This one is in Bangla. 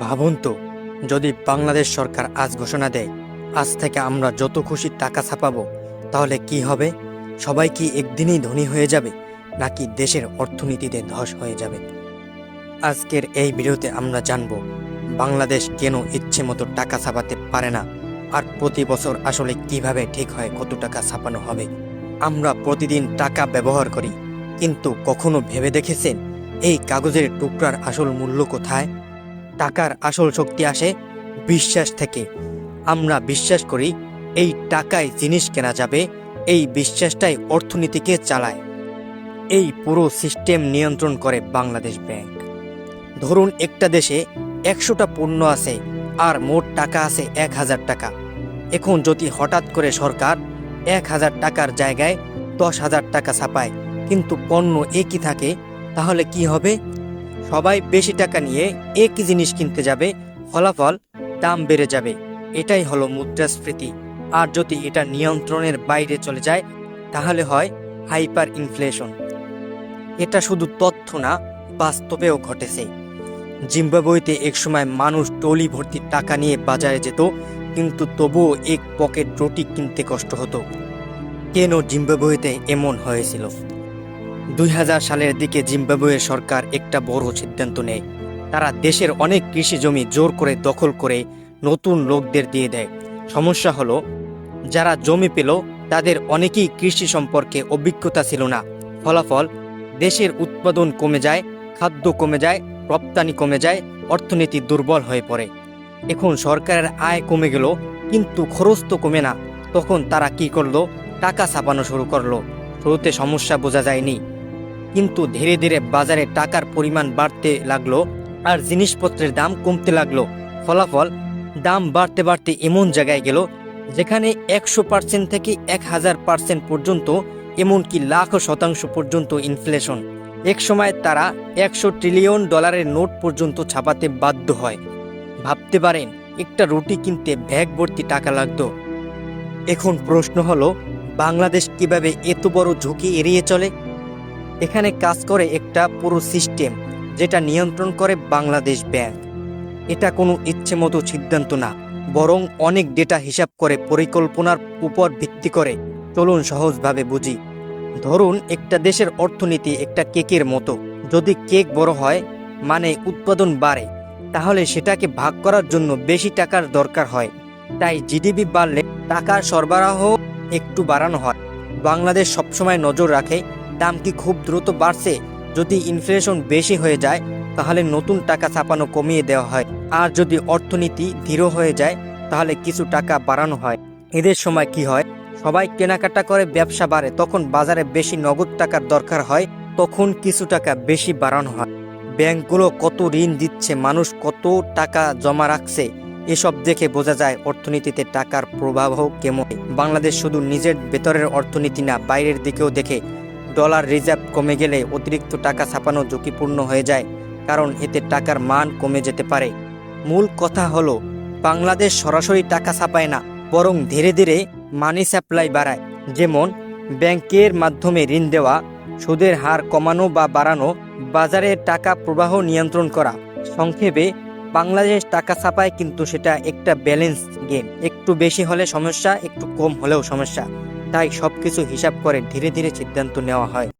ভাবুন তো, যদি বাংলাদেশ সরকার আজ ঘোষণা দেয় আজ থেকে আমরা যত খুশি টাকা ছাপাবো, তাহলে কি হবে? সবাই কি একদিনেই ধনী হয়ে যাবে, নাকি দেশের অর্থনীতিতে ধস হয়ে যাবে? আজকের এই ভিডিওতে আমরা জানব বাংলাদেশ কেন ইচ্ছে মতো টাকা ছাপাতে পারে না, আর প্রতি বছর আসলে কিভাবে ঠিক হয় কত টাকা ছাপানো হবে। আমরা প্রতিদিন টাকা ব্যবহার করি, কিন্তু কখনো ভেবে দেখেছেন এই কাগজের টুকরার আসল মূল্য কোথায়? টাকার আসল শক্তি আসে বিশ্বাস থেকে। আমরা বিশ্বাস করি এই টাকায় জিনিস কেনা যাবে, এই বিশ্বাসটাই অর্থনীতিকে চালায়। এই পুরো সিস্টেম নিয়ন্ত্রণ করে বাংলাদেশ ব্যাংক। ধরুন একটা দেশে 100টা পণ্য আছে আর মোট টাকা আছে 1000 টাকা। এখন যদি হঠাৎ করে সরকার 1000 টাকার জায়গায় 10,000 টাকা ছাপায়, কিন্তু পণ্য একই থাকে, তাহলে কি হবে? সবাই বেশি টাকা নিয়ে একই জিনিস কিনতে যাবে, ফলাফল দাম বেড়ে যাবে। এটাই হলো মুদ্রাস্ফীতি। আর যদি এটা নিয়ন্ত্রণের বাইরে চলে যায়, তাহলে হয় হাইপার ইনফ্লেশন। এটা শুধু তথ্য না, বাস্তবেও ঘটেছে। জিম্বাবুয়েতে একসময় মানুষ টলি ভর্তি টাকা নিয়ে বাজারে যেত, কিন্তু তবুও এক পকেট রুটি কিনতে কষ্ট হতো। কেন জিম্বাবুয়েতে এমন হয়েছিল? 2000 সালের দিকে জিম্বাবুয়ের সরকার একটা বড় সিদ্ধান্ত নেয়। তারা দেশের অনেক কৃষি জমি জোর করে দখল করে নতুন লোকদের দিয়ে দেয়। সমস্যা হলো, যারা জমি পেল তাদের অনেকেই কৃষি সম্পর্কে অভিজ্ঞতা ছিল না। ফলাফল, দেশের উৎপাদন কমে যায়, খাদ্য কমে যায়, রপ্তানি কমে যায়, অর্থনীতি দুর্বল হয়ে পড়ে। এখন সরকারের আয় কমে গেল, কিন্তু খরচ তো কমে না। তখন তারা কি করলো? টাকা ছাপানো শুরু করলো। শুরুতে সমস্যা বোঝা যায়নি, কিন্তু ধীরে ধীরে বাজারে টাকার পরিমাণ বাড়তে লাগলো আর জিনিসপত্রের দাম কমতে লাগলো। ফলাফল, দাম বাড়তে বাড়তে এমন জায়গায় গেল যেখানে 100% থেকে 1000% পর্যন্ত, এমনকি লাখ শতাংশ পর্যন্ত ইনফ্লেশন। এক সময় তারা $100 ট্রিলিয়ন নোট পর্যন্ত ছাপাতে বাধ্য হয়। ভাবতে পারেন, একটা রুটি কিনতে ব্যাগ ভর্তি টাকা লাগতো। এখন প্রশ্ন হলো, বাংলাদেশ কিভাবে এত বড় ঝুঁকি এড়িয়ে চলে? এখানে কাজ করে একটা পুরো সিস্টেম, যেটা নিয়ন্ত্রণ করে বাংলাদেশ ব্যাংক। এটা কোনো ইচ্ছে মতো সিদ্ধান্ত না, বরং অনেক ডেটা হিসাব করে পরিকল্পনার উপর ভিত্তি করে। চলুন সহজভাবে বুঝি। ধরুন একটা দেশের অর্থনীতি একটা কেকের মতো। যদি কেক বড় হয়, মানে উৎপাদন বাড়ে, তাহলে সেটাকে ভাগ করার জন্য বেশি টাকার দরকার হয়। তাই জিডিপি বাড়লে টাকার সরবরাহ একটু বাড়ানো হয়। বাংলাদেশ সবসময় নজর রাখে দাম কি খুব দ্রুত বাড়ছে। যদি ইনফ্লেশন বেশি হয়ে যায়, তাহলে নতুন টাকা ছাপানো কমিয়ে দেওয়া হয়। আর যদি অর্থনীতি ধীর হয়ে যায়, তাহলে কিছু টাকা বাড়ানো হয়। এদের সময় কি হয়? সবাই কেনাকাটা করে, ব্যবসা বাড়ে, তখন বাজারে বেশি নগদ টাকার দরকার হয়, তখন কিছু টাকা বেশি বাড়ানো হয়। ব্যাংকগুলো কত ঋণ দিচ্ছে, মানুষ কত টাকা জমা রাখছে, এসব দেখে বোঝা যায় অর্থনীতিতে টাকার প্রবাহ কেমন। বাংলাদেশ শুধু নিজের ভেতরের অর্থনীতি না, বাইরের দিকেও দেখে। ডলার রিজার্ভ কমে গেলে অতিরিক্ত টাকা ছাপানো ঝুঁকিপূর্ণ হয়ে যায়, কারণ এতে টাকার মান কমে যেতে পারে। মূল কথা হলো, বাংলাদেশ সরাসরি টাকা ছাপায় না, বরং ধীরে ধীরে মানি সাপ্লাই বাড়ায়। যেমন ব্যাংকের মাধ্যমে ঋণ দেওয়া, সুদের হার কমানো বা বাড়ানো, বাজারে টাকা প্রবাহ নিয়ন্ত্রণ করা। সংক্ষেপে, বাংলাদেশ টাকা ছাপায়, কিন্তু সেটা একটা ব্যালেন্স গেম। একটু বেশি হলে সমস্যা, একটু কম হলেও সমস্যা। তাই সবকিছু হিসাব করে ধীরে ধীরে সিদ্ধান্ত নেওয়া হয়।